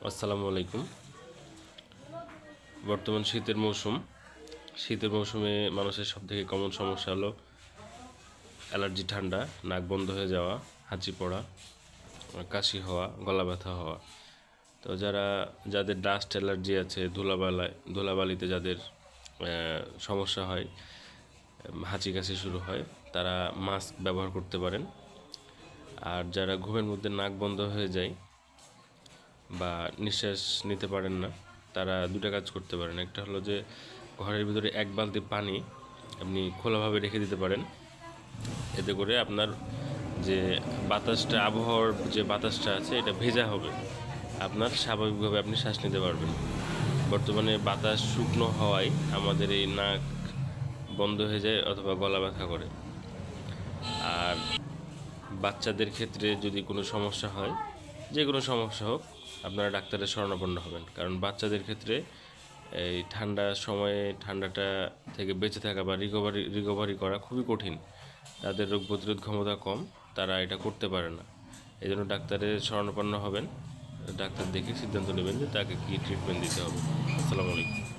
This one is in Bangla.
আসসালামু আলাইকুম। বর্তমান শীতের মৌসুমে মানুষের সবথেকে কমন সমস্যা হলো অ্যালার্জি, ঠান্ডা, নাক বন্ধ হয়ে যাওয়া, হাঁচি পড়া, কাশি হওয়া, গলা ব্যথা হওয়া। তো যাদের ডাস্ট অ্যালার্জি আছে, ধুলাবালিতে যাদের সমস্যা হয়, হাঁচি কাশি শুরু হয়, তারা মাস্ক ব্যবহার করতে পারেন। আর যারা ঘুমের মধ্যে নাক বন্ধ হয়ে যায় বা নিঃশ্বাস নিতে পারেন না, তারা দুটা কাজ করতে পারেন। একটা হলো যে ঘরের ভিতরে 1 বালতি পানি আপনি খোলাভাবে রেখে দিতে পারেন। এতে করে আপনার যে আবহাওয়ার যে বাতাসটা আছে এটা ভেজা হবে, আপনার স্বাভাবিকভাবে আপনি শ্বাস নিতে পারবেন। বর্তমানে বাতাস শুকনো হওয়ায় আমাদের এই নাক বন্ধ হয়ে যায় অথবা গলা ব্যথা করে। আর বাচ্চাদের ক্ষেত্রে যদি কোনো সমস্যা হয়, যে কোনো সমস্যা হোক, আপনারা ডাক্তারের শরণাপন্ন হবেন। কারণ বাচ্চাদের ক্ষেত্রে এই ঠান্ডার সময়ে ঠান্ডাটা থেকে বেঁচে থাকা বা রিকভারি করা খুবই কঠিন। তাদের রোগ প্রতিরোধ ক্ষমতা কম, তারা এটা করতে পারে না। এই জন্য ডাক্তারের শরণাপন্ন হবেন। ডাক্তার দেখে সিদ্ধান্ত নেবেন যে তাকে কী ট্রিটমেন্ট দিতে হবে। আসসালামু আলাইকুম।